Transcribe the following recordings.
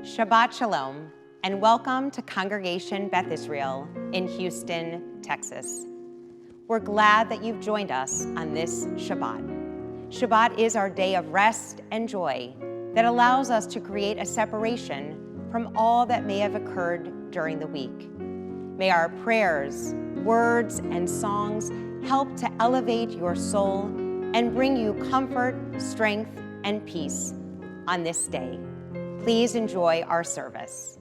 Shabbat Shalom, and welcome to Congregation Beth Israel in Houston, Texas. We're glad that you've joined us on this Shabbat. Shabbat is our day of rest and joy that allows us to create a separation from all that may have occurred during the week. May our prayers, words, and songs help to elevate your soul and bring you comfort, strength, and peace on this day. Please enjoy our service.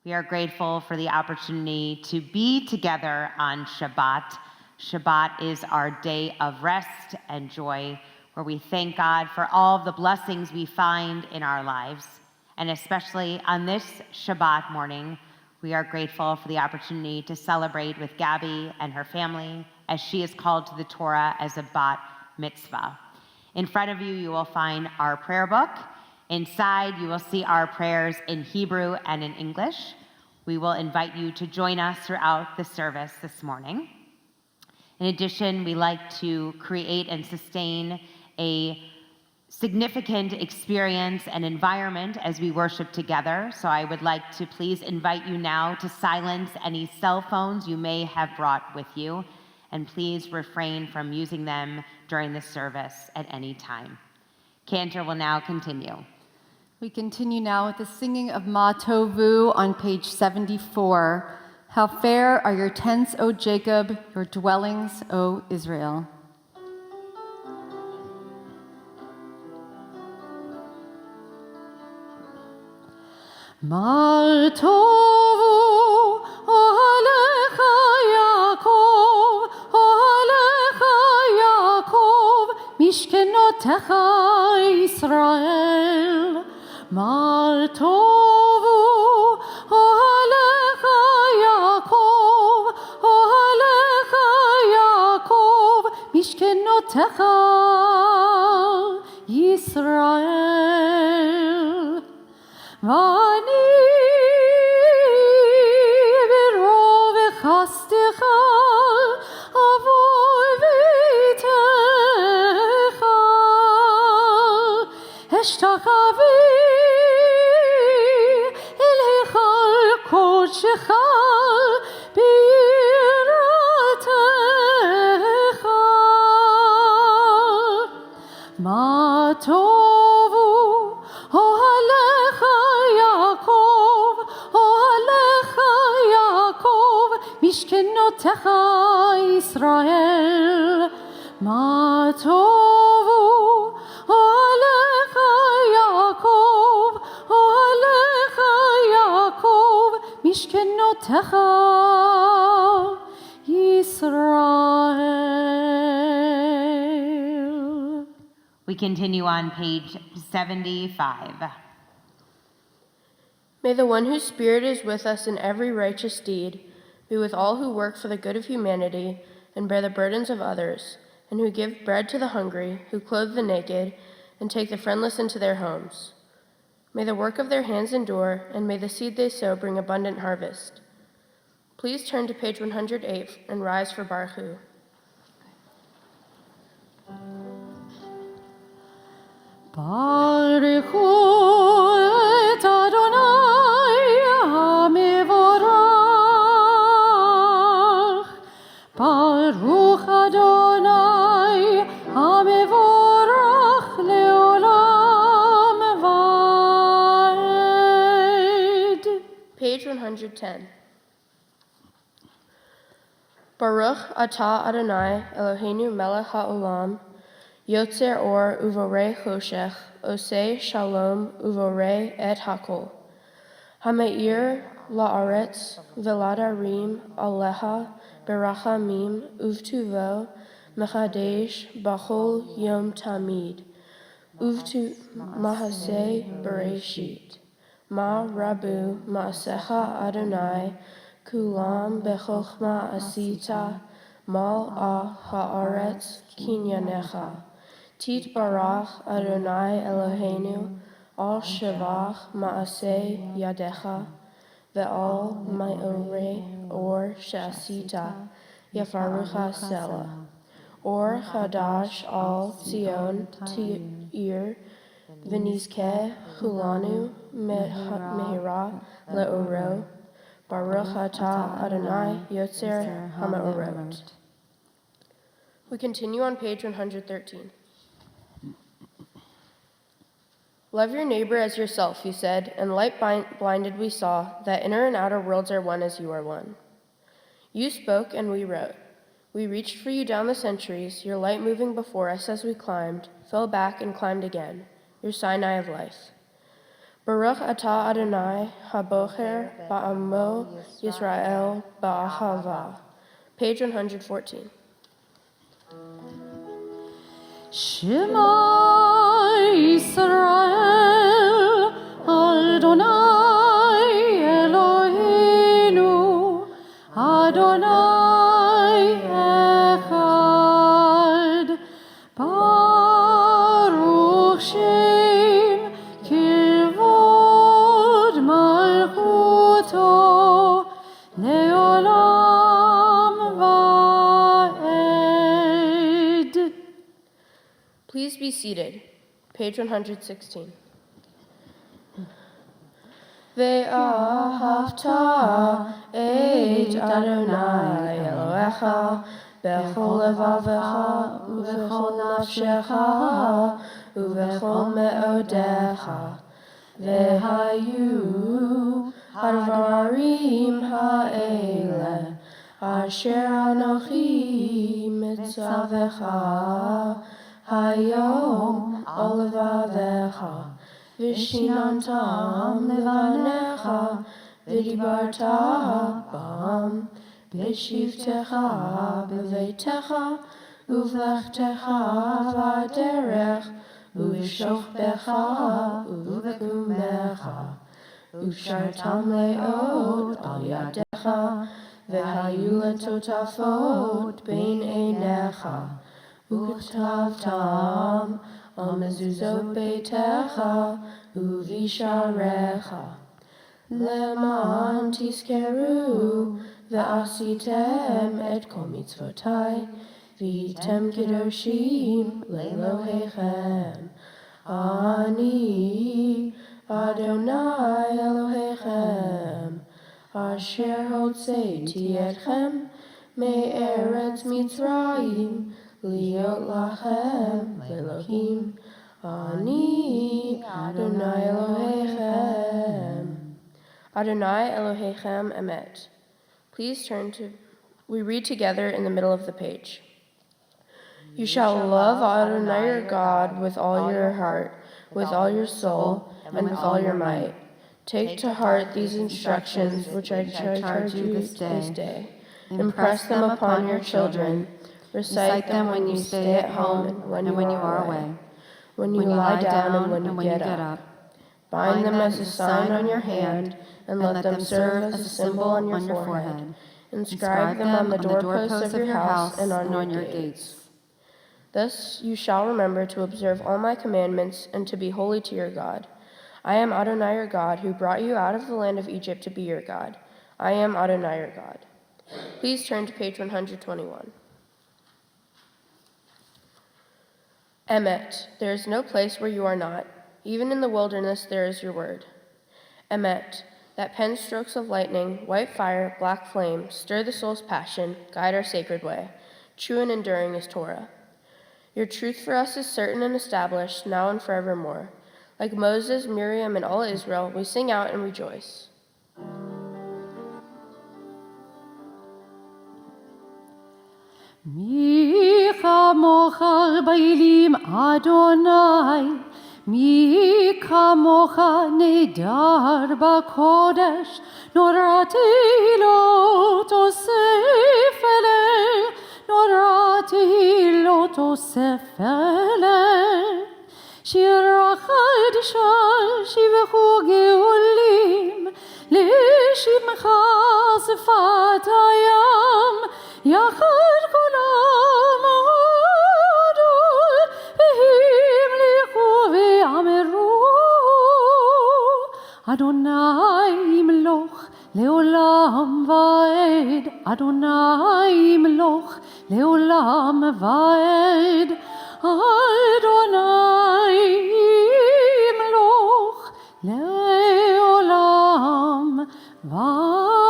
We are grateful for the opportunity to be together on Shabbat. Shabbat is our day of rest and joy, where we thank God for all of the blessings we find in our lives. And especially on this Shabbat morning, we are grateful for the opportunity to celebrate with Gabby and her family as she is called to the Torah as a Bat Mitzvah. In front of you, you will find our prayer book. Inside, you will see our prayers in Hebrew and in English. We will invite you to join us throughout the service this morning. In addition, we like to create and sustain a significant experience and environment as we worship together. So I would like to please invite you now to silence any cell phones you may have brought with you, and please refrain from using them during the service at any time. Cantor will now continue. We continue now with the singing of Ma Tovu on page 74. How fair are your tents, O Jacob, your dwellings, O Israel. Ma Tovu alecha Yaakov, alecha Yaakov, mishkenotecha Israel. Ma tovu alecha Yaakov, alecha Yaakov, mishkenotecha Yisrael. Vani berov chastecha avoy vitecha eshtachavi Shechal biratecha Ma tovu alecha Yaakov, alecha Yaakov, mishkenotecha Israel. Ma tovu alecha Yaakov, alecha Yaakov, mishkenotecha Yisrael. We continue on page 75. May the one whose spirit is with us in every righteous deed be with all who work for the good of humanity and bear the burdens of others, and who give bread to the hungry, who clothe the naked, and take the friendless into their homes. May the work of their hands endure, and may the seed they sow bring abundant harvest. Please turn to page 108 and rise for Baruch Hu. Baruch Hu et Adonai HaMevorach Page 110. Baruch atah Adonai Eloheinu melech haolam, yotzer or uvorei choshech, osei shalom uvorei et hakol. Hameir la'aretz veladarim aleha berachamim uvtuvo mechadesh bachol yom tamid, uvtu mahaseh bereshit. Ma rabu ma'asecha Adonai, kulam bechochma asita, mal haaretz kinyanecha. Tit barach Adonai Eloheinu, al shavach ma'aseh yadecha, ve'al ma'orei or she'asita, yafarucha sela. Or chadash al Zion Teir, v'nizkeh hulanu mehira le'oro, Baruch atah Adonai yotzer ha'ma'orot. We continue on page 113. Love your neighbor as yourself, he said, and light blinded we saw, that inner and outer worlds are one as you are one. You spoke and we wrote. We reached for you down the centuries, your light moving before us as we climbed, fell back and climbed again, your Sinai of life. Baruch atah Adonai habocher ba'amo Yisrael ba'ahava. Page 114. Shema Yisrael, Adonai Eloheinu, Adonai Echad, Baruch Shem Kivod Malchuto, Leolam Va'ed. Please be seated. Page 116. Ve'ahavta et Adonai Elohecha bechol levavecha uvechol nafshecha uvechol me'odecha ve'hayu harvarim ha'ele asher anochi mitzavecha hayom olevavecha vishinantam levanecha v'dibarta bam b'shivtecha b'veitecha uvlechtecha v'derech uv'shochbecha uv'kumecha uv'shartam le'ot al yadecha v'hayu letotafot bein einecha Uktavtam al mezuzot beitecha uvisharecha leman tiskeru ve'asitem et kol mitzvotai v'yitem kedoshim le'elohechem ani Adonai Elohechem asher hotzeiti etchem me'eretz Mitzrayim Liot lachem Elohim, Ani Adonai Elohechem. Adonai Elohechem Emet. Please turn to, we read together in the middle of the page. You shall love Adonai your God with all your heart, with all your soul, and with all your might. Take to heart these instructions which I charge you this day. Impress them upon your children. Recite them when you stay at home and when you are away, when you lie down and when you get up. Bind them as a sign on your hand, and let them serve as a symbol on your forehead. Inscribe them on the doorposts of your house and on your gates. Thus you shall remember to observe all my commandments and to be holy to your God. I am Adonai your God, who brought you out of the land of Egypt to be your God. I am Adonai your God. Please turn to page 121. Emet, there is no place where you are not. Even in the wilderness there is your word. Emet, that pen strokes of lightning, white fire, black flame, stir the soul's passion, guide our sacred way. True and enduring is Torah. Your truth for us is certain and established, now and forevermore. Like Moses, Miriam, and all Israel, we sing out and rejoice. מי כמוך באלים אדוני, מי כמוך נדר בקודש, נורתי לא תוסף אלי, נורתי לא תוסף אלי. שיר חדשה שיבחו גאולים, לשמך שפת הים, יחד כולם הודו, והמליכו ואמרו, אדוני ימלוך לעולם ועד, אדוני ימלוך לעולם ועד, אדוני ימלוך לעולם ועד.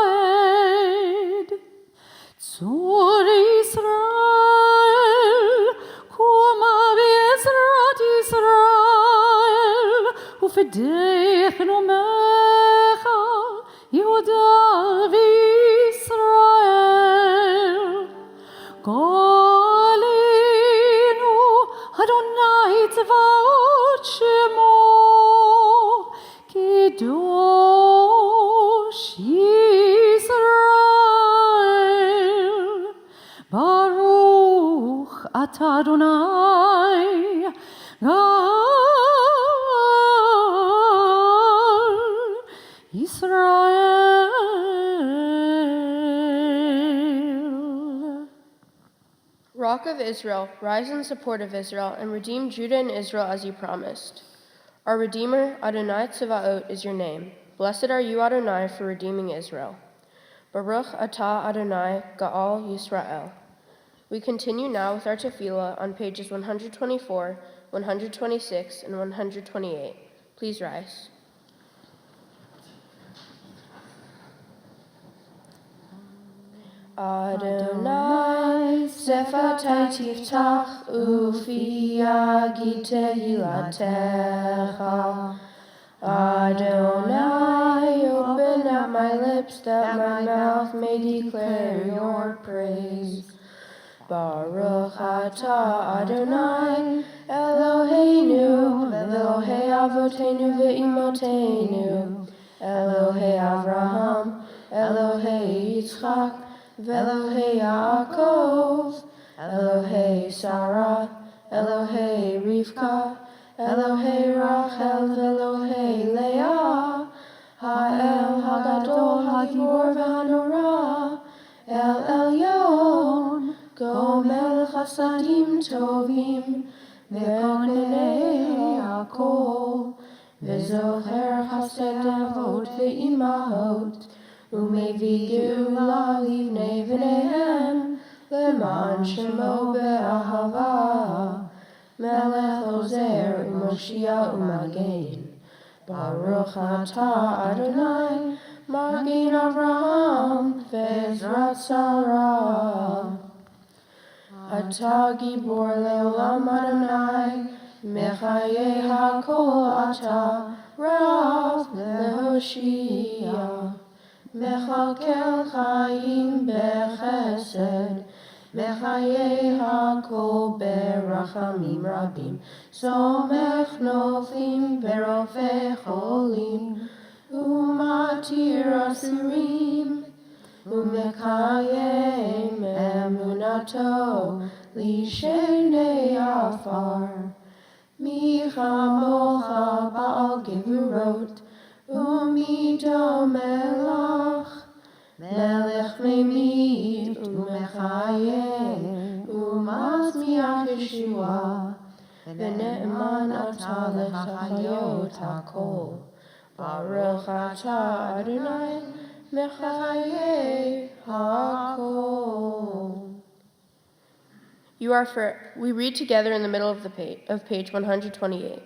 צור ישראל, קומה בעזרת ישראל, ופדך נומך, יהודה וישראל. גאלנו, אדוני צבאות שמו, קדוש ישראל. ברוך אתה אדוני, גאל ישראל. Rock of Israel, rise in support of Israel, and redeem Judah and Israel as you promised. Our Redeemer, Adonai Tzevaot, is your name. Blessed are you, Adonai, for redeeming Israel. Baruch atah Adonai, Ga'al Yisrael. We continue now with our tefillah on pages 124, 126, and 128. Please rise. Adonai, Sefatai tiftach, ufi yagid tehilatecha. Adonai, open up my lips that my mouth may declare your praise. Baruch atah Adonai, Eloheinu, Elohei Avotenu ve'imotenu, Elohei Avraham, Elohei Yitzchak, Elohei Yaakov, Elohei Sarah, Elohei Rivka, Elohei Rachel, Elohei Leah, Ha'el Hagadol, Hagibor v'Hanora, El Elyon, Gomel Chasadim Tovim, Ve'konei Hakol, Ve'zocher Chased Avot ve'imahot, Umevi Geula livnei v'neihem, Leman Shemo be'ahava, Melech Ozer u'Moshia u'Magen. Baruch atah Adonai, Magen Avraham ve'ezrat Sarah. Atah Gibor le'olam Adonai, Mechayeh hakol atah, Rav le'hoshia. Mechalkel chayim bechesed, Mechayeh hakol berachamim rabim, Somech nofim berofei cholim, Umatir asurim, Umekayem emunato, Lishenei afar. Mi chamocha ba'al gevurot, Umi domelach, Melech memit umechayeh, Umatzmiach Yeshua, V'ne'eman atah lechayot hakol. Baruch atah Adonai, Mechayeh hakol. We read together in the middle of page 128.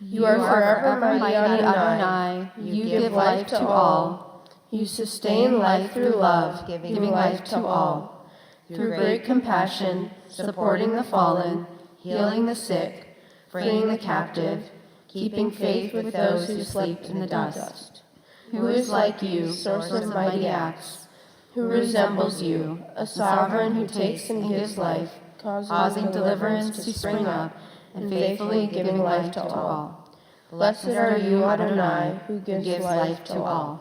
You are forever mighty Adonai. You give life to all. You sustain life through love, giving life to all. Through great compassion, supporting the fallen, healing the sick, freeing the captive, keeping faith with those who sleep in the dust. Who is like you, source of mighty acts, who resembles you, a sovereign who takes and gives life, causing deliverance to spring up, and faithfully giving life to all. Blessed are you, Adonai, who gives life to all.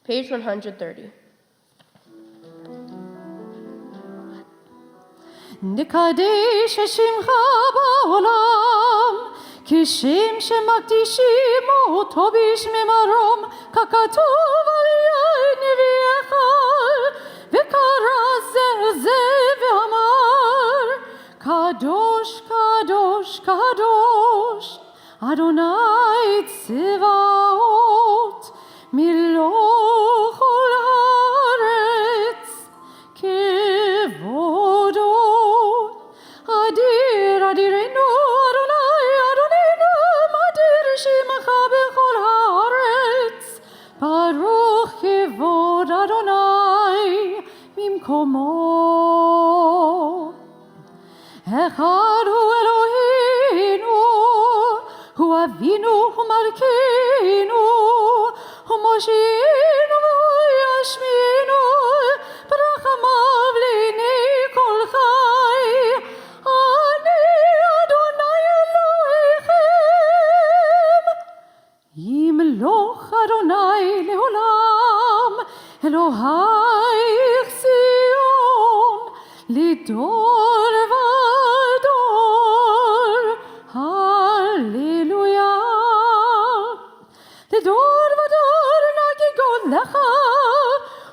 Page 130. נקדש שמך בעולם, כשם שמקדישים אותו בשמי מרום, ככתוב על יד נביאך, וקרא זה ואמר, קדוש, קדוש, קדוש, אדוני צבאות, מלוא כל הארץ, כבודו. אדיר, אדירנו, אדוני, אדוננו, אדיר שמך בכל הארץ. ברוך כבוד אדוני ממקומו. אחד הוא אלוהינו, הוא אבינו, הוא מלכנו, הוא מושיענו והוא ישמיענו, ברחמיו לעיני כל חי. אני אדוני אלוהיכם, ימלוך אדוני לעולם, אלוהיך ציון, לדור ודור, הללויה. לדור ודור נגיגות לך,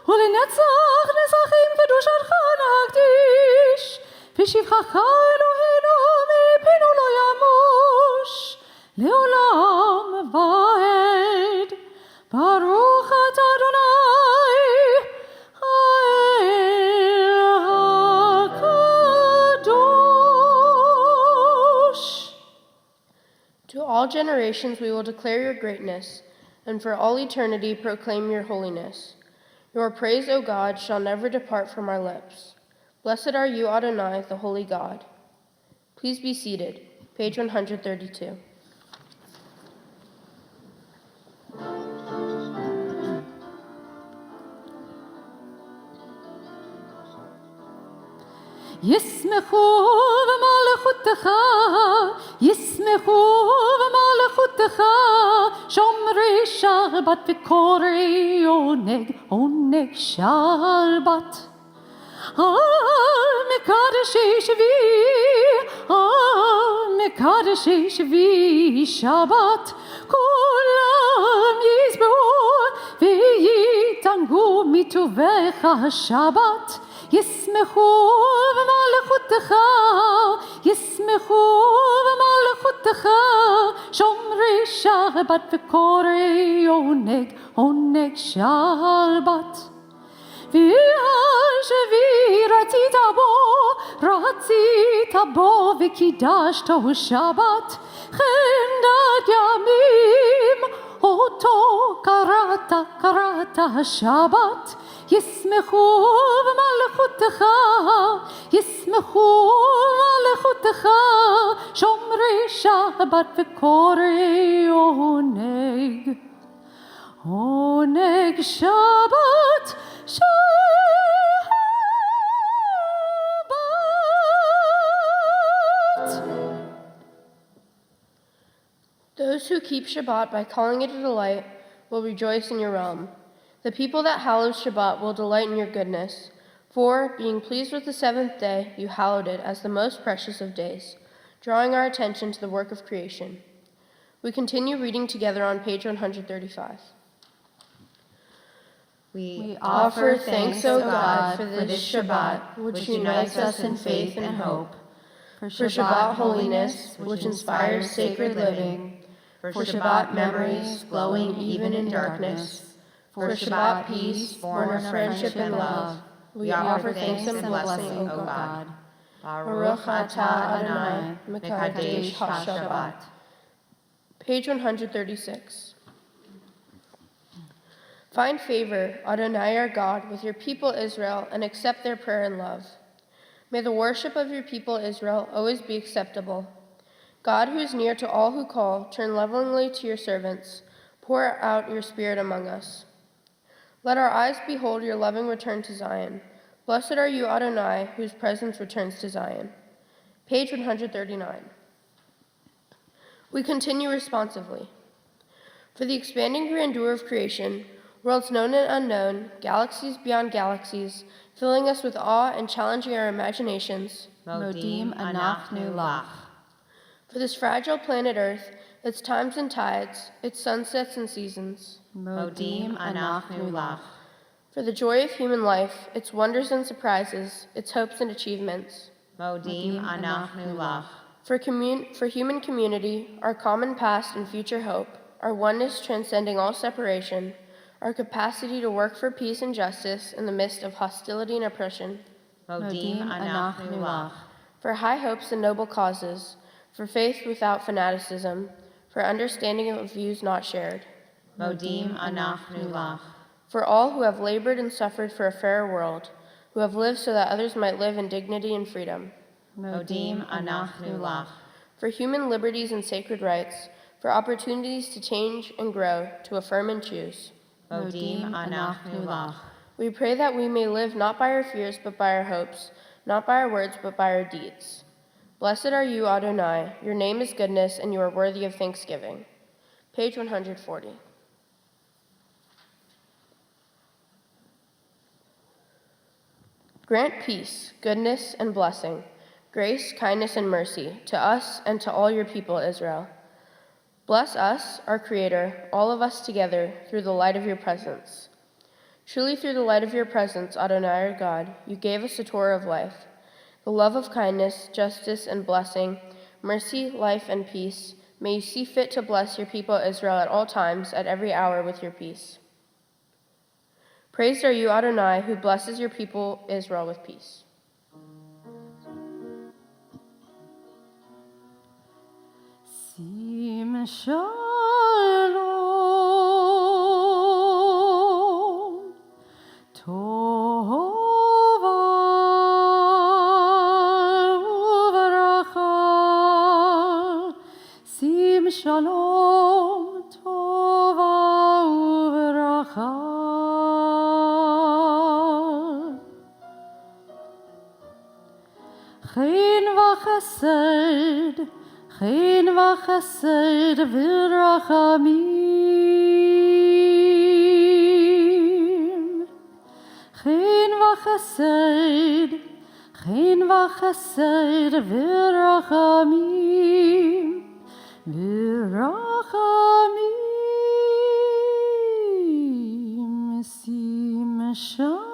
ולנצח נצחים קדושתך נקדיש, ושבחך אלוהינו מפינו לא ימוש, לעולם ועד. ברוך אתה אדוני, האל הקדוש. To all generations we will declare your greatness, and for all eternity proclaim your holiness. Your praise, O God, shall never depart from our lips. Blessed are you, Adonai, the holy God. Please be seated. Page 132. ישמחו במלכותך, ישמחו במלכותך, שומרי שבת וקוראי עונג שבת. מקדשי שביעי שבת, כולם ישבעו ויתענגו מטובך השבת. ישמחו במלכותך, ישמחו במלכותך, שומרי שבת וקוראי עונג שבת. והשביעי רצית בו וקידשתו שבת, חמדת ימים אותו קראת השבת. ישמחו במלכותך, ישמחו במלכותך, שומרי שבת וקוראי עונג שבת. Those who keep Shabbat by calling it a delight will rejoice in your realm. The people that hallow Shabbat will delight in your goodness. For, being pleased with the seventh day, you hallowed it as the most precious of days, drawing our attention to the work of creation. We continue reading together on page 135. We Offer thanks, O God, for this Shabbat, which unites us in faith and hope, for Shabbat holiness, which inspires sacred living, for Shabbat memories glowing even in darkness, for Shabbat peace born of friendship and love. We offer thanks and blessing, O God. Baruch atah Adonai, Mekadesh HaShabbat. Page 136. Find favor, Adonai our God, with your people Israel, and accept their prayer and love. May the worship of your people Israel always be acceptable. God, who is near to all who call, turn lovingly to your servants. Pour out your spirit among us. Let our eyes behold your loving return to Zion. Blessed are you, Adonai, whose presence returns to Zion. Page 139. We continue responsively. For the expanding grandeur of creation, worlds known and unknown, galaxies beyond galaxies, filling us with awe and challenging our imaginations. Modim anachnu lach. For this fragile planet Earth, its times and tides, its sunsets and seasons. Modim anachnu lach. For the joy of human life, its wonders and surprises, its hopes and achievements. Modim anachnu lach. For human community, our common past and future hope, our oneness transcending all separation, our capacity to work for peace and justice in the midst of hostility and oppression. Modim anachnu lach. For high hopes and noble causes, for faith without fanaticism, for understanding of views not shared. Modim anachnu lach. For all who have labored and suffered for a fairer world, who have lived so that others might live in dignity and freedom. Modim anachnu lach. For human liberties and sacred rights, for opportunities to change and grow, to affirm and choose. Modim anachnu lach. We pray that we may live not by our fears but by our hopes, not by our words but by our deeds. Blessed are you, Adonai. Your name is goodness, and you are worthy of thanksgiving. Page 140. Grant peace, goodness, and blessing, grace, kindness, and mercy to us and to all your people, Israel. Bless us, our Creator, all of us together, through the light of your presence. Truly through the light of your presence, Adonai our God, you gave us the Torah of life, the love of kindness, justice, and blessing, mercy, life, and peace. May you see fit to bless your people Israel at all times, at every hour with your peace. Praised are you, Adonai, who blesses your people Israel with peace. Sim shalom, tova uveracha. Sim shalom, tova uveracha. Chen v'chesed, chen v'chesed v'rachamim. Chen v'chesed, chen v'chesed v'rachamim. V'rachamim, sim shalom.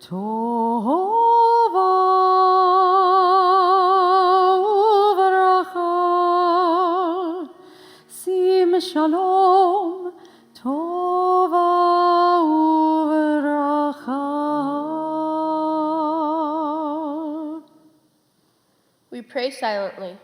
Tova uveracha, sim shalom, tova uveracha. We pray silently.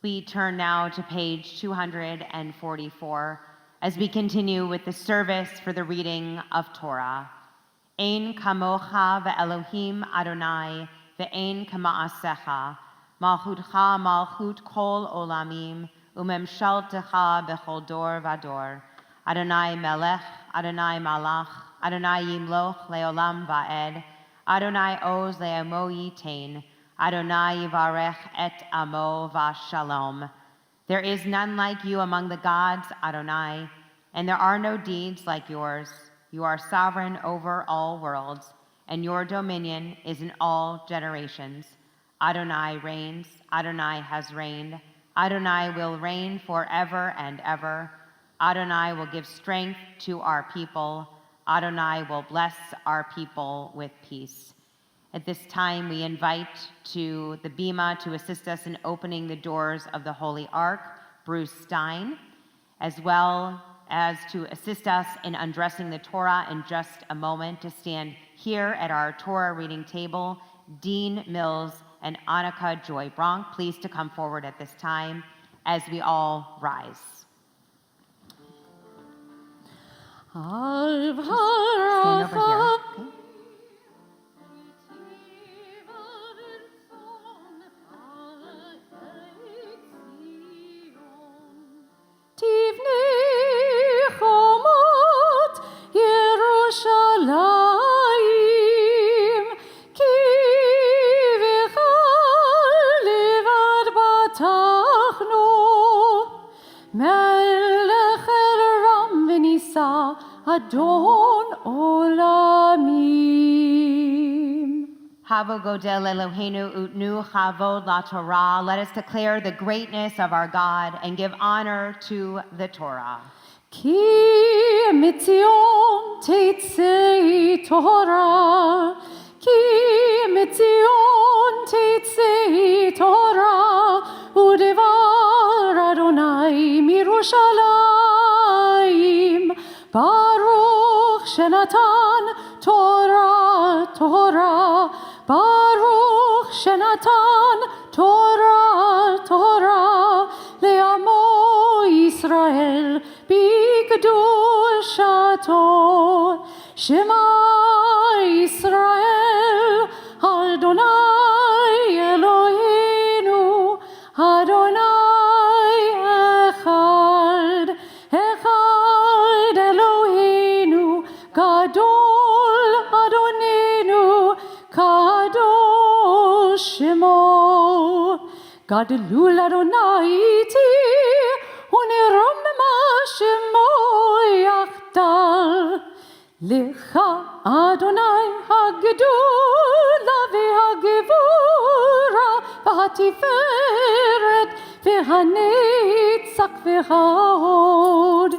We turn now to page 244 as we continue with the service for the reading of Torah. Ein kamocha ve'elohim Adonai ve'ein kama'asecha malchutcha malchut kol olamim umemshaltecha bechol dor vador. Adonai melech, Adonai malach, Adonai yimloch leolam va'ed, Adonai oz le'amo yitain, Adonai yivarech et amo v'shalom. There is none like you among the gods, Adonai, and there are no deeds like yours. You are sovereign over all worlds, and your dominion is in all generations. Adonai reigns, Adonai has reigned, Adonai will reign forever and ever. Adonai will give strength to our people. Adonai will bless our people with peace. At this time, we invite to the Bima to assist us in opening the doors of the Holy Ark, Bruce Stein, as well as to assist us in undressing the Torah in just a moment. To stand here at our Torah reading table, Dean Mills and Annika Joy Bronk, please to come forward at this time as we all rise. Stand over here. Okay. Tivnei chomot Yerushalayim ki v'chal levad batachnu melech elam v'nisa Adon olamim. Havo godel Eloheinu utnu chavod la Torah. Let us declare the greatness of our God and give honor to the Torah. Ki mitzion teitzei Torah, ki mitzion teitzei Torah, udevar Adonai mirushalayim, Baruch shenatan Torah, Torah, Baruch shenatan Torah, Torah, le'amo Yisrael b'kedushato. Shema Yisrael, Adonai Eloheinu, Adonai echad, echad Eloheinu, Gadol Adonenu, Kadosh Shemo. Gadlul Adonai iti, uneromma Shemo yachtal. Lecha Adonai hagedula v'hagevura v'hatiferet v'hanetzach v'hahod.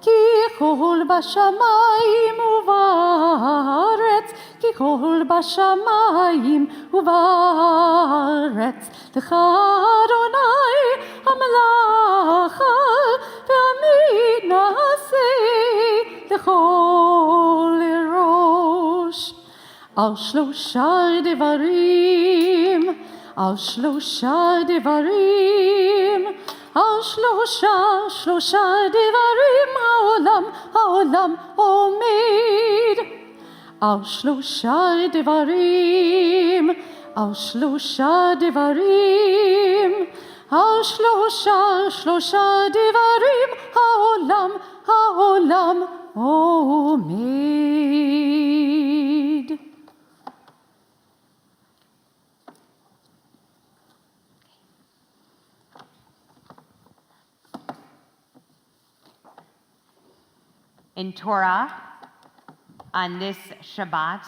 Ki chol b'shamayim u'va'aretz, ki chol b'shamayim u'va'aretz. Lecha Adonai hamalacha v'amid na'aseh lechol erosh. Al shlosha devarim, al shlosha devarim, al shlosha devarim haolam omed. Al shlosha devarim, al shlosha devarim, al shlosha devarim haolam omed. In Torah, on this Shabbat,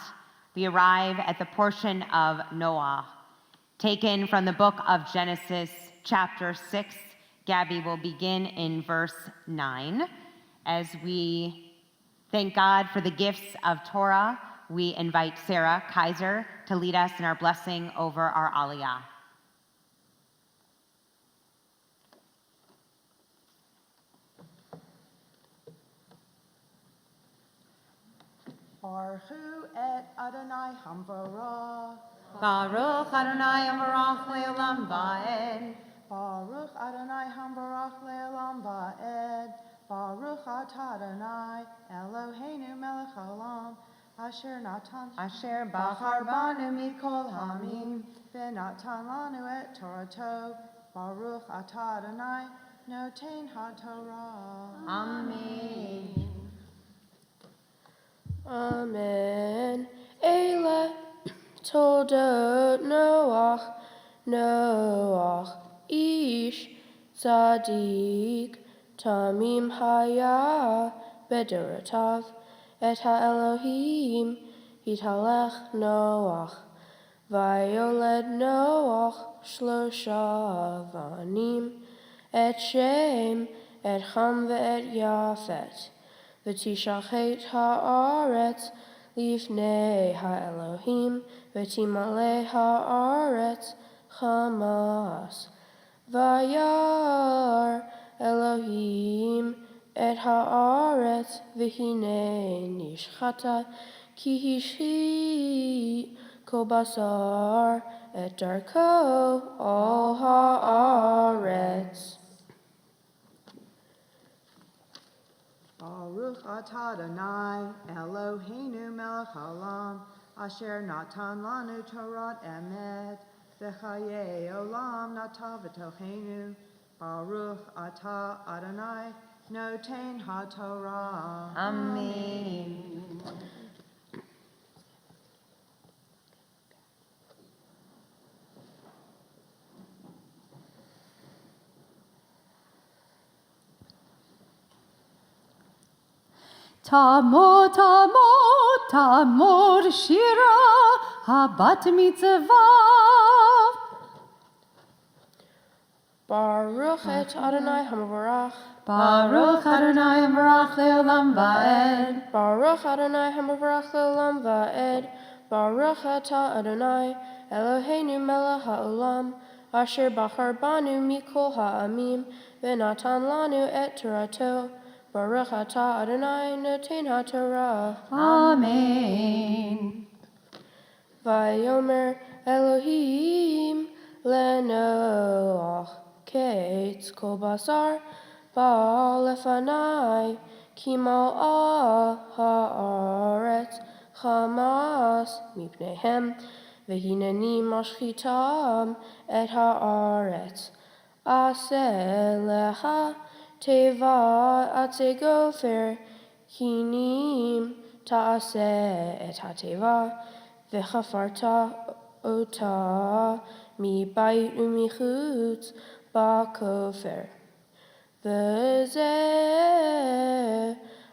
we arrive at the portion of Noah, taken from the book of Genesis, chapter 6. Gabby will begin in verse 9. As we thank God for the gifts of Torah, we invite Sarah Kaiser to lead us in our blessing over our Aliyah. Baruch et Adonai Hamvara. Baruch Adonai Amarach Leolam Vaed. Baruch Adonai Hambarach Le'olam Va'ed. Baruch Atah Adonai Eloheinu Melech Haolam. Asher Bachar Banu Mikol Hamim. V'natan Lanu Et Torato. Baruch Atah Adonai Noten HaTorah. Amen. Amen. Eile Toldot Noach, Ish Tzaddik, Tamim Haya Bedorotav, Et HaElohim Yitalech Noach, Vayoled Noach Shlosha Vanim, Et Shem, Et Ham ve'et Yafet, V'tishachet ha'aretz lifnei ha'elohim, v'timale ha'aretz chamas. Vayar Elohim et ha'aretz, v'hine nishchata, ki hishi kol basar et darko al ha'aretz. Baruch Atah Adonai Eloheinu Melech Haolam, Asher Natan Lanu Torat Emet, V'chayei Olam Natav V'tochenu. Baruch Atah Adonai Noten HaTorah. Amen. Tamor, tamor, tamor, shira, habat mitzvah. Baruch et Adonai Hamavarach. Baruch Adonai Baruch Leolam Va'ed. Baruch Adonai Hamavarach Leolam Va'ed. Baruch Atah Adonai Eloheinu Melech Haolam, Asher Bachar Banu Mikol Ha'amim, V'natan Lanu Et Torato. Baruch Atah Adonai Noten HaTorah. Amen. Vayomer Elohim leNoach, Kates kol basar ba'lefanai, ki mal'a ha'aretz chamas mipnehem, v'hineni mashchitam et ha'aretz. Aseh lecha teva atze gofer, hinim ta'aseh et ha'teva, v'chafarta ota mi bait u'michutz ba'kofer. V'zeh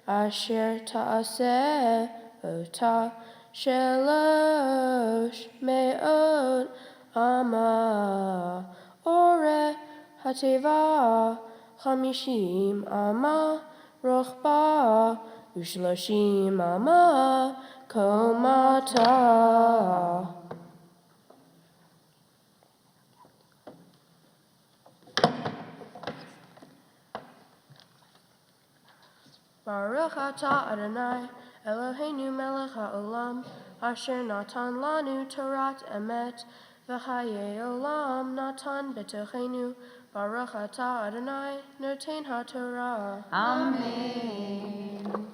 asher ta'aseh ota shelosh me'ot ama, ore ha'teva chamishim ama rochba, u'shloshim ama komata. Baruch atah Adonai Eloheinu melech ha'olam, asher natan lanu torat emet, v'chayei olam natan betochenu. Baruch atah Adonai noten ha'torah. Amen.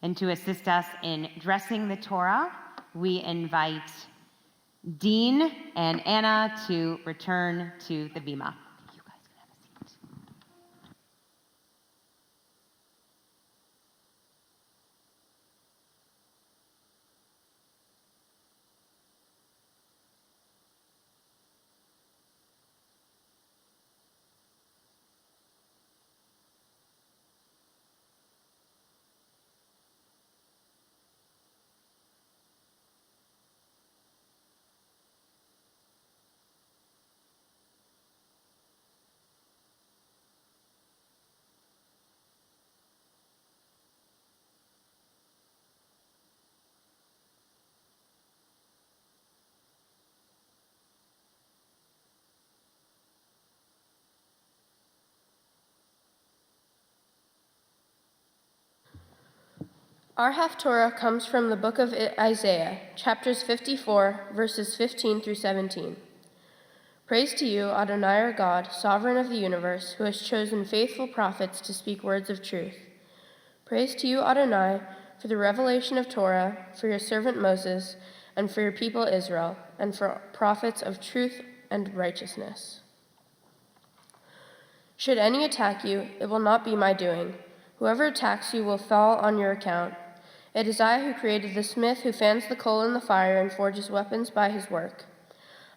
And to assist us in dressing the Torah, we invite Dean and Anna to return to the bima. You guys can have a seat. Our Haftorah comes from the book of Isaiah, chapters 54, verses 15 through 17. Praise to you, Adonai our God, sovereign of the universe, who has chosen faithful prophets to speak words of truth. Praise to you, Adonai, for the revelation of Torah, for your servant Moses, and for your people Israel, and for prophets of truth and righteousness. Should any attack you, it will not be my doing. Whoever attacks you will fall on your account. It is I who created the smith who fans the coal in the fire and forges weapons by his work.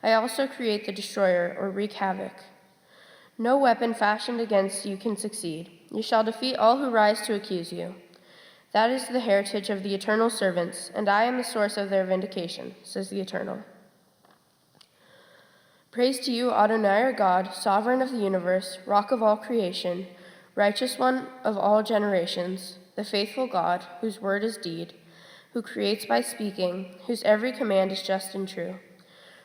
I also create the destroyer, or wreak havoc. No weapon fashioned against you can succeed. You shall defeat all who rise to accuse you. That is the heritage of the eternal servants, and I am the source of their vindication, says the Eternal. Praise to you, Adonai our God, sovereign of the universe, rock of all creation, righteous one of all generations, the faithful God, whose word is deed, who creates by speaking, whose every command is just and true.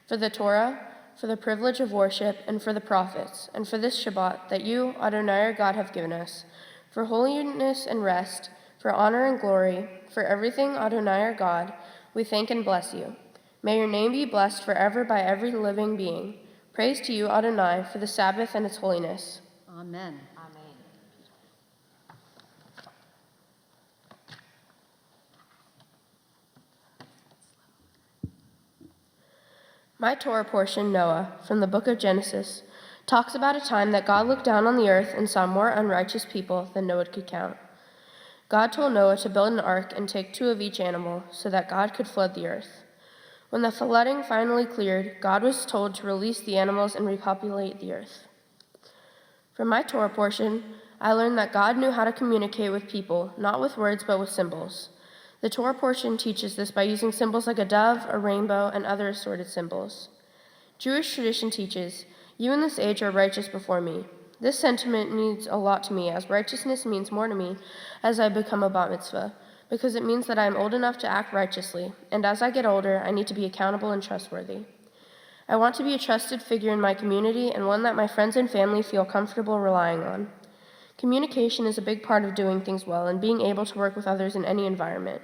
For the Torah, for the privilege of worship, and for the prophets, and for this Shabbat that you, Adonai our God, have given us, for holiness and rest, for honor and glory, for everything, Adonai our God, we thank and bless you. May your name be blessed forever by every living being. Praise to you, Adonai, for the Sabbath and its holiness. Amen. Amen. My Torah portion, Noah, from the book of Genesis, talks about a time that God looked down on the earth and saw more unrighteous people than Noah could count. God told Noah to build an ark and take 2 of each animal so that God could flood the earth. When the flooding finally cleared, God was told to release the animals and repopulate the earth. From my Torah portion, I learned that God knew how to communicate with people, not with words but with symbols. The Torah portion teaches this by using symbols like a dove, a rainbow, and other assorted symbols. Jewish tradition teaches, "You in this age are righteous before me." This sentiment means a lot to me, as righteousness means more to me as I become a Bat Mitzvah, because it means that I am old enough to act righteously, and as I get older, I need to be accountable and trustworthy. I want to be a trusted figure in my community and one that my friends and family feel comfortable relying on. Communication is a big part of doing things well and being able to work with others in any environment.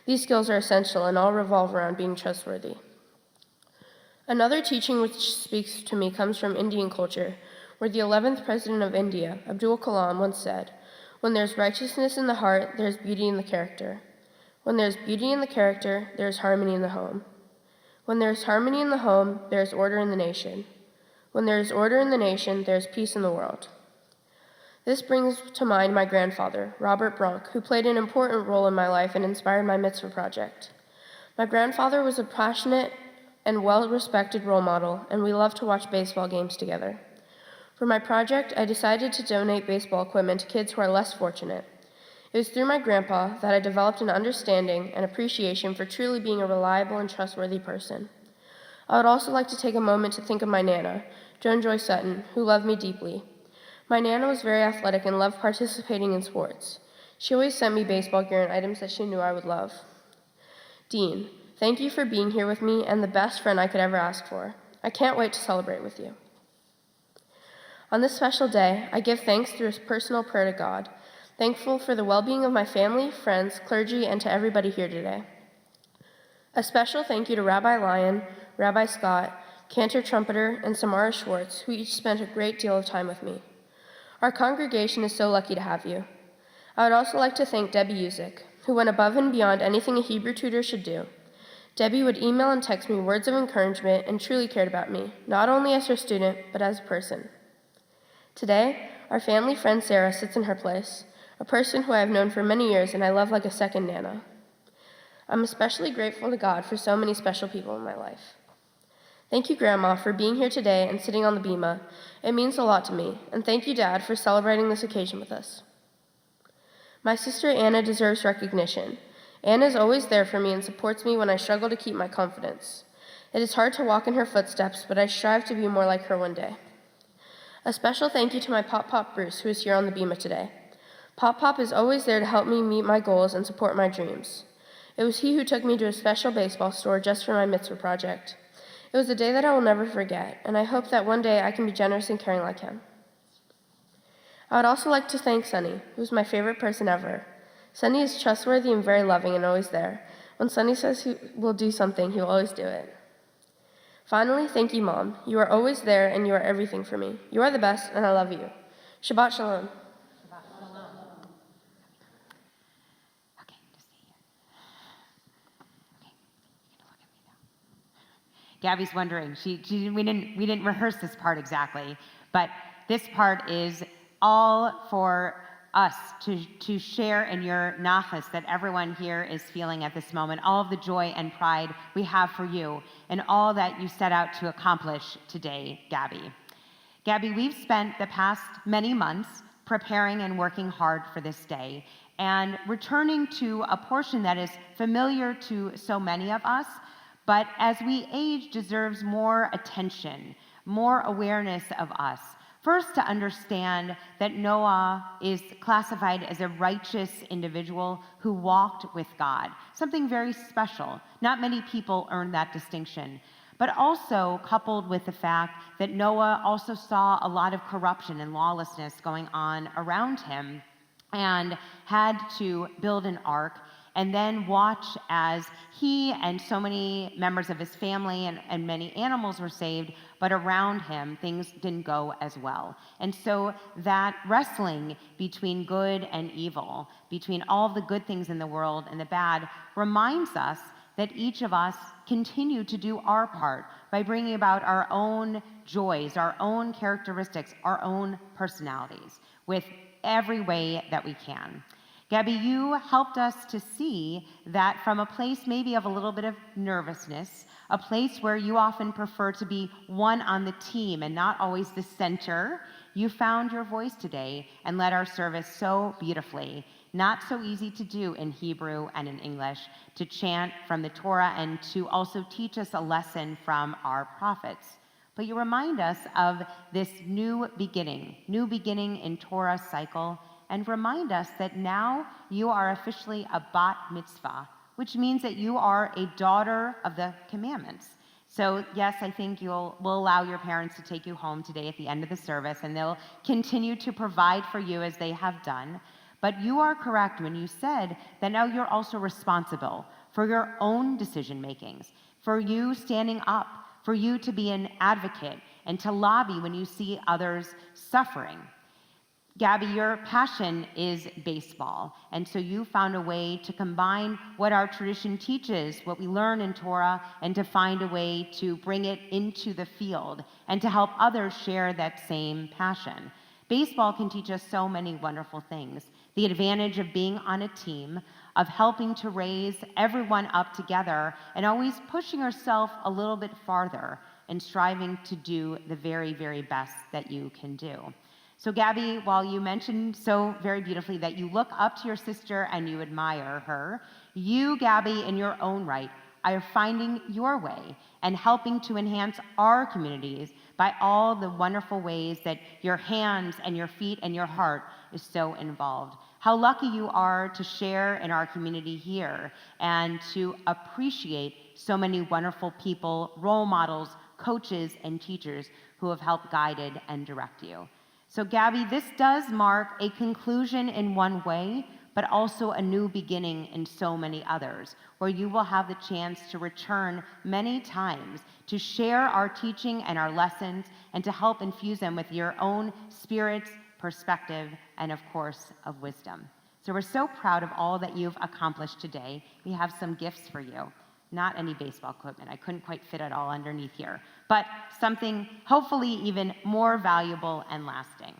These skills are essential and all revolve around being trustworthy. Another teaching which speaks to me comes from Indian culture, where the 11th president of India, Abdul Kalam, once said, "When there's righteousness in the heart, there's beauty in the character. When there's beauty in the character, there's harmony in the home. When there's harmony in the home, there's order in the nation. When there's order in the nation, there's peace in the world." This brings to mind my grandfather, Robert Bronk, who played an important role in my life and inspired my mitzvah project. My grandfather was a passionate and well-respected role model, and we loved to watch baseball games together. For my project, I decided to donate baseball equipment to kids who are less fortunate. It was through my grandpa that I developed an understanding and appreciation for truly being a reliable and trustworthy person. I would also like to take a moment to think of my Nana, Joan Joy Sutton, who loved me deeply. My Nana was very athletic and loved participating in sports. She always sent me baseball gear and items that she knew I would love. Dean, thank you for being here with me and the best friend I could ever ask for. I can't wait to celebrate with you. On this special day, I give thanks through a personal prayer to God, thankful for the well-being of my family, friends, clergy, and to everybody here today. A special thank you to Rabbi Lyon, Rabbi Scott, Cantor Trumpeter, and Samara Schwartz, who each spent a great deal of time with me. Our congregation is so lucky to have you. I would also like to thank Debbie Usick, who went above and beyond anything a Hebrew tutor should do. Debbie would email and text me words of encouragement and truly cared about me, not only as her student, but as a person. Today, our family friend Sarah sits in her place, a person who I have known for many years and I love like a second Nana. I'm especially grateful to God for so many special people in my life. Thank you, Grandma, for being here today and sitting on the bima. It means a lot to me, and thank you, Dad, for celebrating this occasion with us. My sister Anna deserves recognition. Anna is always there for me and supports me when I struggle to keep my confidence. It is hard to walk in her footsteps, but I strive to be more like her one day. A special thank you to my Pop Bruce, who is here on the bima today. Pop is always there to help me meet my goals and support my dreams. It was he who took me to a special baseball store just for my mitzvah project. It was a day that I will never forget, and I hope that one day I can be generous and caring like him. I would also like to thank Sunny, who is my favorite person ever. Sunny is trustworthy and very loving and always there. When Sunny says he will do something, he will always do it. Finally, thank you, Mom. You are always there and you are everything for me. You are the best and I love you. Shabbat Shalom. Okay, just stay here. Okay, you're gonna look at me now. Gabby's wondering. We didn't rehearse this part exactly, but this part is all for us to share in your nachas that everyone here is feeling at this moment, all of the joy and pride we have for you, and all that you set out to accomplish today, Gabby. Gabby, we've spent the past many months preparing and working hard for this day, and returning to a portion that is familiar to so many of us, but as we age deserves more attention, more awareness of us. First, to understand that Noah is classified as a righteous individual who walked with God, something very special. Not many people earn that distinction. But also coupled with the fact that Noah also saw a lot of corruption and lawlessness going on around him and had to build an ark and then watch as he and so many members of his family and many animals were saved, but around him, things didn't go as well. And so that wrestling between good and evil, between all the good things in the world and the bad, reminds us that each of us continue to do our part by bringing about our own joys, our own characteristics, our own personalities, with every way that we can. Gabby, you helped us to see that from a place maybe of a little bit of nervousness, a place where you often prefer to be one on the team and not always the center, you found your voice today and led our service so beautifully. Not so easy to do in Hebrew and in English, to chant from the Torah and to also teach us a lesson from our prophets. But you remind us of this new beginning in Torah cycle, and remind us that now you are officially a Bat Mitzvah, which means that you are a daughter of the commandments. So yes, I think we'll allow your parents to take you home today at the end of the service, and they'll continue to provide for you as they have done. But you are correct when you said that now you're also responsible for your own decision makings, for you standing up, for you to be an advocate and to lobby when you see others suffering. Gabby, your passion is baseball, and so you found a way to combine what our tradition teaches, what we learn in Torah, and to find a way to bring it into the field and to help others share that same passion. Baseball can teach us so many wonderful things. The advantage of being on a team, of helping to raise everyone up together, and always pushing yourself a little bit farther and striving to do the very, very best that you can do. So Gabby, while you mentioned so very beautifully that you look up to your sister and you admire her, you, Gabby, in your own right, are finding your way and helping to enhance our communities by all the wonderful ways that your hands and your feet and your heart is so involved. How lucky you are to share in our community here and to appreciate so many wonderful people, role models, coaches, and teachers who have helped guided and direct you. So Gabby, this does mark a conclusion in one way, but also a new beginning in so many others, where you will have the chance to return many times to share our teaching and our lessons and to help infuse them with your own spirits, perspective, and of course, of wisdom. So we're so proud of all that you've accomplished today. We have some gifts for you. Not any baseball equipment. I couldn't quite fit it all underneath here, but something hopefully even more valuable and lasting.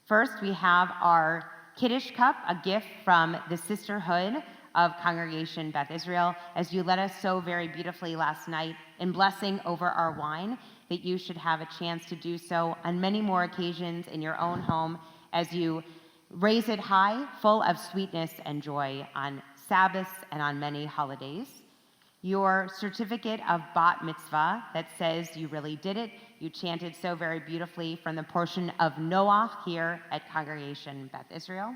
First, we have our Kiddush cup, a gift from the Sisterhood of Congregation Beth Israel, as you led us so very beautifully last night in blessing over our wine, that you should have a chance to do so on many more occasions in your own home as you raise it high, full of sweetness and joy on Sabbaths and on many holidays. Your certificate of Bat Mitzvah that says you really did it. You chanted so very beautifully from the portion of Noah here at Congregation Beth Israel.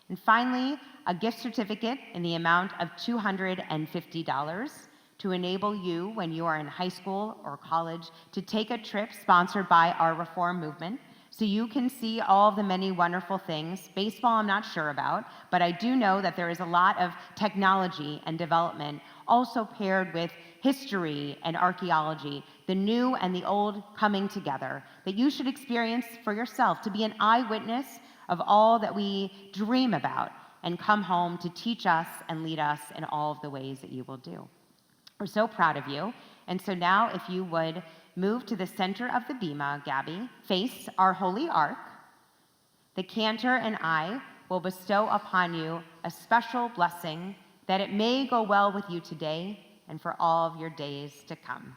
And finally, a gift certificate in the amount of $250 to enable you, when you are in high school or college, to take a trip sponsored by our Reform movement so you can see all of the many wonderful things. Baseball, I'm not sure about, but I do know that there is a lot of technology and development also paired with history and archaeology, the new and the old coming together, that you should experience for yourself, to be an eyewitness of all that we dream about and come home to teach us and lead us in all of the ways that you will do. We're so proud of you. And so now, if you would move to the center of the bima, Gabby, face our holy ark. The cantor and I will bestow upon you a special blessing, that it may go well with you today and for all of your days to come.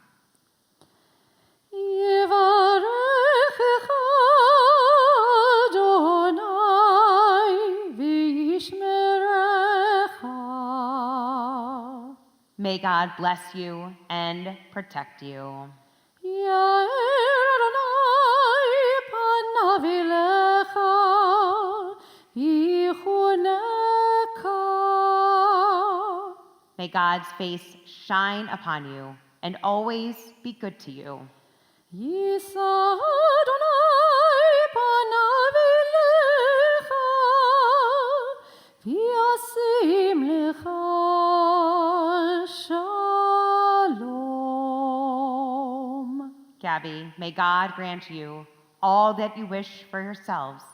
May God bless you and protect you. May God's face shine upon you and always be good to you. Gabby, may God grant you all that you wish for yourselves,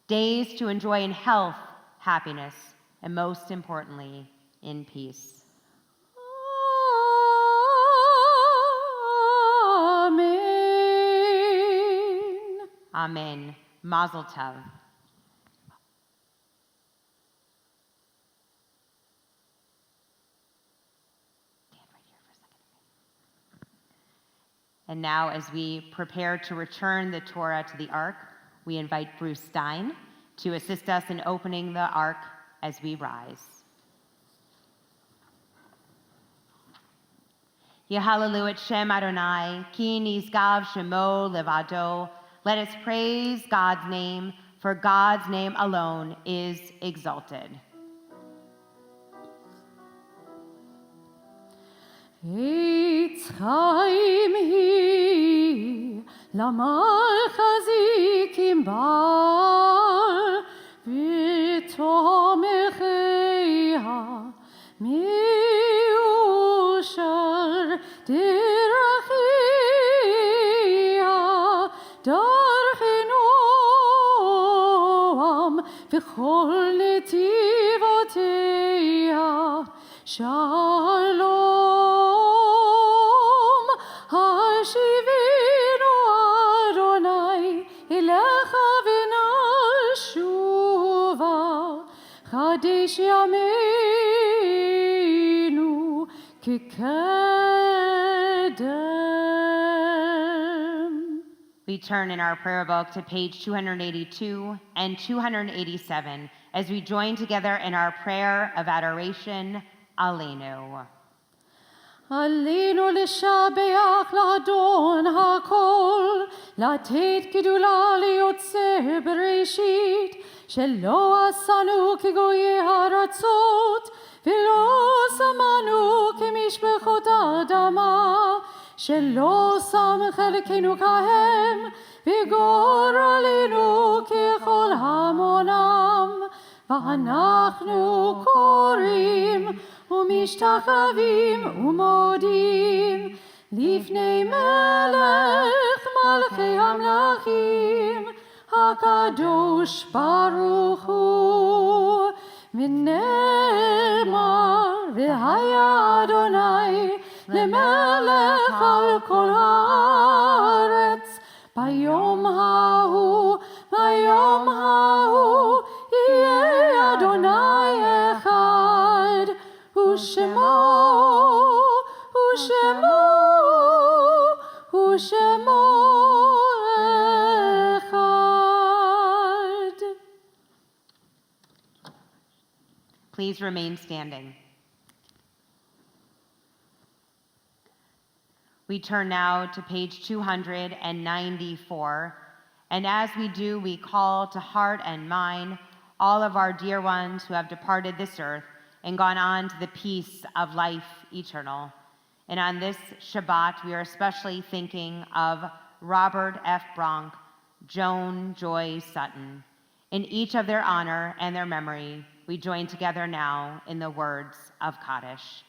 days to enjoy in health, happiness, and most importantly, in peace. Amen. Amen. Mazel tov. And now, as we prepare to return the Torah to the ark, we invite Bruce Stein to assist us in opening the ark as we rise. Yehalelu et Shem Adonai, ki nizgav shemo levado. Let us praise God's name, for God's name alone is exalted. Eitz chaim hi lamalchazikim bar v'tomecheha miushar dirachia darchinoam v'chol netivoteia shalom. Hashivinu Adonai elecha v'nashuva chadesh yameinu kikedem. We turn in our prayer book to page 282 and 287 as we join together in our prayer of adoration, Aleinu. עלינו לשבח לאדון הכל, לתת גדולה ליוצר בראשית, שלא עשנו כגויי ארצות, ולא שמנו כמשפחות האדמה, שלא שם חלקנו כהם, וגורלנו ככל המונם, ואנחנו קוראים ומשתחווים ומודים לפני מלך מלכי המלכים הקדוש ברוך הוא. ונאמר והיה אדוני למלך על כל הארץ ביום ההוא יהיה אדוני אחד ושמו אחד. Please remain standing. We turn now to page 294, and as we do, we call to heart and mind all of our dear ones who have departed this earth and gone on to the peace of life eternal. And on this Shabbat, we are especially thinking of Robert F. Bronk, Joan Joy Sutton. In each of their honor and their memory, we join together now in the words of Kaddish.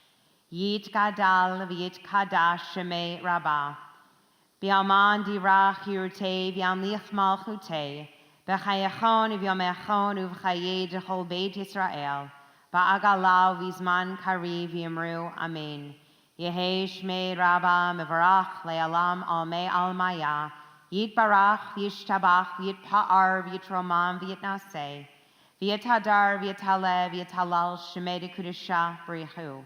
Yit Gadal v'yit Kadash Shemei Rabbah. V'alman dirach yirtei v'amlich malchutei. V'chayachon v'yomechon uv'chayei d'chol Beit Yisrael. V'agalau v'zman kari v'yimru amen. Yehei Shmei Rabbah mevarach le'alam almei almaya. Yitbarach v'yishtabach v'yitpa'ar v'yitromam v'yitnaseh. V'yitadar v'yitale v'yitalal Shemei d'kudisha b'richu.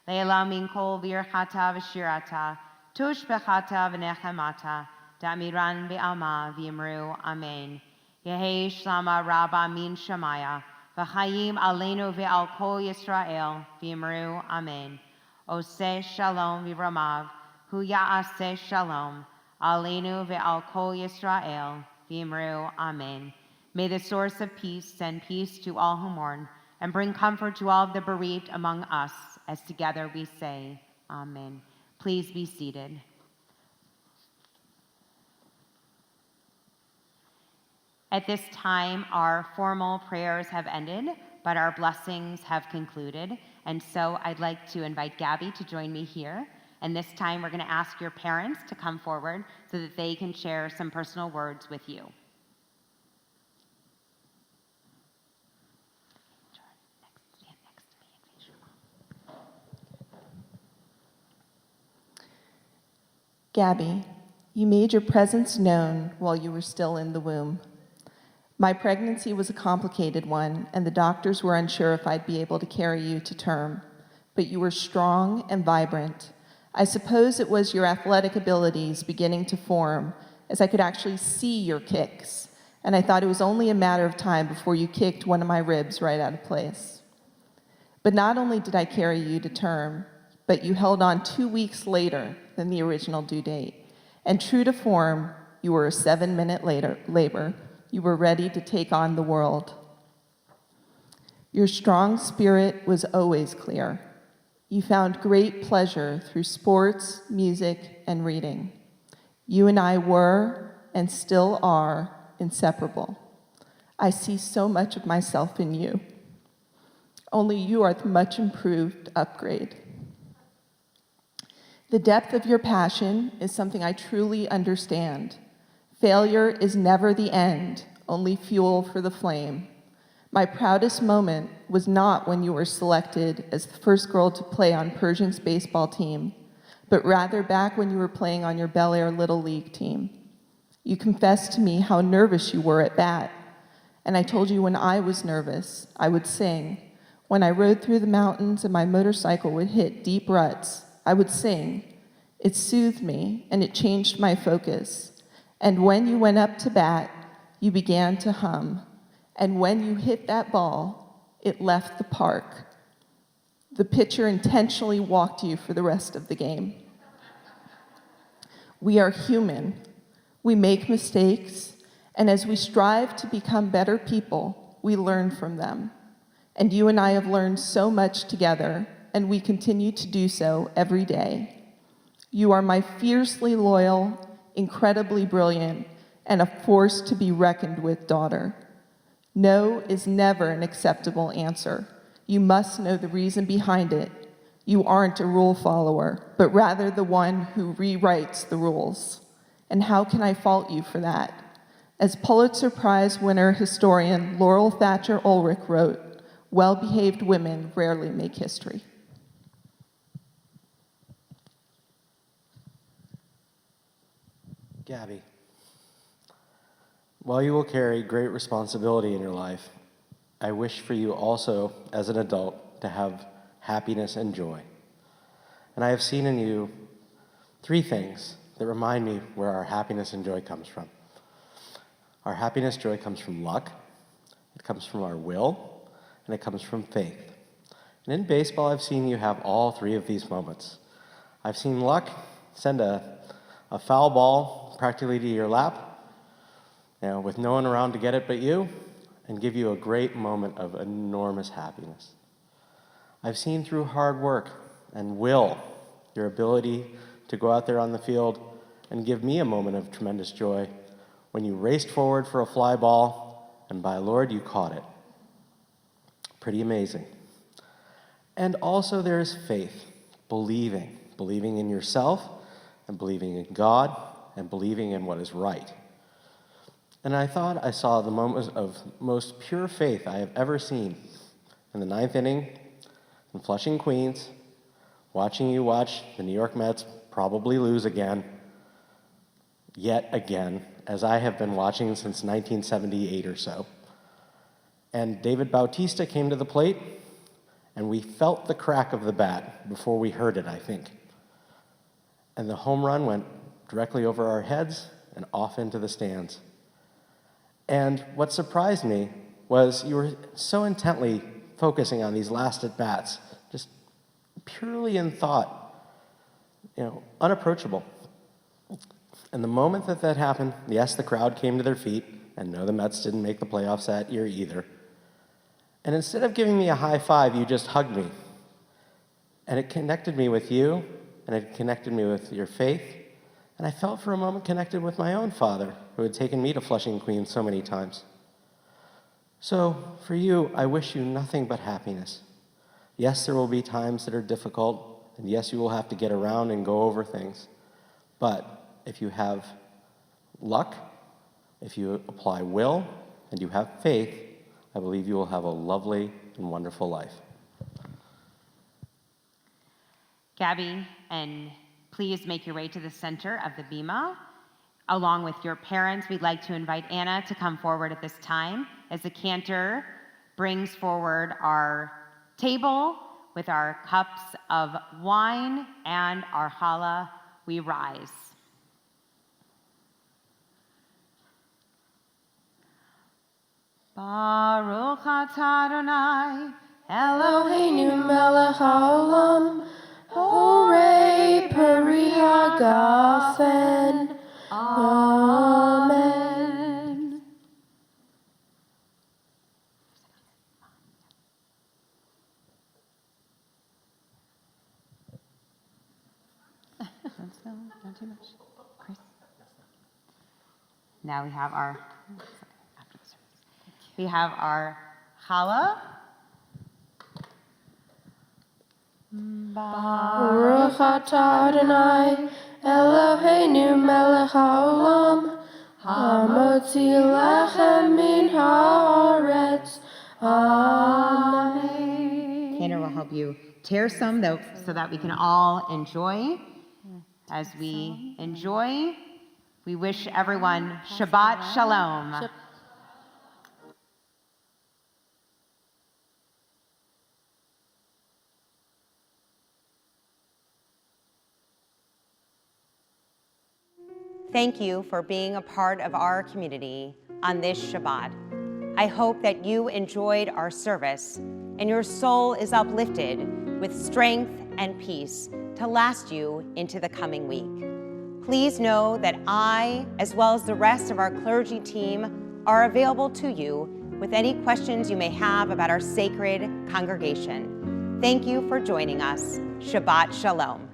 Le'elam min kol v'yirchata v'shirata. Tush bechata v'nechemata, da'miran v'alma v'yimru amen. Yehei shlama rabba min shamaya, v'chayim aleinu v'al kol Yisrael v'yimru amen. Oseh shalom v'ramav, hu ya'aseh shalom, aleinu v'al kol Yisrael v'yimru amen. May the source of peace send peace to all who mourn, and bring comfort to all of the bereaved among us, as together we say, amen. Please be seated. At this time, our formal prayers have ended, but our blessings have concluded. And so I'd like to invite Gabby to join me here. And this time, we're going to ask your parents to come forward so that they can share some personal words with you. Gabby, you made your presence known while you were still in the womb. My pregnancy was a complicated one, and the doctors were unsure if I'd be able to carry you to term. But you were strong and vibrant. I suppose it was your athletic abilities beginning to form, as I could actually see your kicks, and I thought it was only a matter of time before you kicked one of my ribs right out of place. But not only did I carry you to term, but you held on 2 weeks later than the original due date. And true to form, you were a 7-minute labor. You were ready to take on the world. Your strong spirit was always clear. You found great pleasure through sports, music, and reading. You and I were, and still are, inseparable. I see so much of myself in you. Only you are the much improved upgrade. The depth of your passion is something I truly understand. Failure is never the end, only fuel for the flame. My proudest moment was not when you were selected as the first girl to play on Persian's baseball team, but rather back when you were playing on your Bel Air Little League team. You confessed to me how nervous you were at bat, and I told you when I was nervous, I would sing. When I rode through the mountains and my motorcycle would hit deep ruts, I would sing. It soothed me, and it changed my focus. And when you went up to bat, you began to hum. And when you hit that ball, it left the park. The pitcher intentionally walked you for the rest of the game. We are human. We make mistakes, and as we strive to become better people, we learn from them. And you and I have learned so much together, and we continue to do so every day. You are my fiercely loyal, incredibly brilliant, and a force to be reckoned with daughter. No is never an acceptable answer. You must know the reason behind it. You aren't a rule follower, but rather the one who rewrites the rules. And how can I fault you for that? As Pulitzer Prize winner historian Laurel Thatcher Ulrich wrote, well-behaved women rarely make history. Gabby, while you will carry great responsibility in your life, I wish for you also, as an adult, to have happiness and joy. And I have seen in you 3 things that remind me where our happiness and joy comes from. Our happiness, joy comes from luck, it comes from our will, and it comes from faith. And in baseball, I've seen you have all 3 of these moments. I've seen luck send a foul ball practically to your lap, with no one around to get it but you, and give you a great moment of enormous happiness. I've seen through hard work and will, your ability to go out there on the field and give me a moment of tremendous joy when you raced forward for a fly ball, and by Lord, you caught it. Pretty amazing. And also there is faith, believing in yourself, and believing in God, and believing in what is right. And I thought I saw the moment of most pure faith I have ever seen in the 9th inning in Flushing, Queens, watching you watch the New York Mets probably lose again, yet again, as I have been watching since 1978 or so. And David Bautista came to the plate, and we felt the crack of the bat before we heard it, I think. And the home run went directly over our heads and off into the stands. And what surprised me was you were so intently focusing on these last at-bats, just purely in thought, unapproachable. And the moment that happened, yes, the crowd came to their feet, and no, the Mets didn't make the playoffs that year either. And instead of giving me a high five, you just hugged me. And it connected me with you, and it connected me with your faith. And I felt for a moment connected with my own father, who had taken me to Flushing, Queens so many times. So for you, I wish you nothing but happiness. Yes, there will be times that are difficult, and yes, you will have to get around and go over things. But if you have luck, if you apply will, and you have faith, I believe you will have a lovely and wonderful life. Gabby, and please make your way to the center of the bima. Along with your parents, we'd like to invite Anna to come forward at this time as the cantor brings forward our table with our cups of wine and our challah. We rise. Baruch atah Adonai Eloheinu melech haolam, Horei peri hagafen. Amen. Not too much. Chris. Now we have our, after the service, we have our challah. Baruch atah Adonai, Eloheinu melech haolam, hamotzi lechem min haaretz. Amen. Tanner will help you tear some though, so that we can all enjoy. As we enjoy, we wish everyone Shabbat Shalom. Thank you for being a part of our community on this Shabbat. I hope that you enjoyed our service and your soul is uplifted with strength and peace to last you into the coming week. Please know that I, as well as the rest of our clergy team, are available to you with any questions you may have about our sacred congregation. Thank you for joining us. Shabbat Shalom.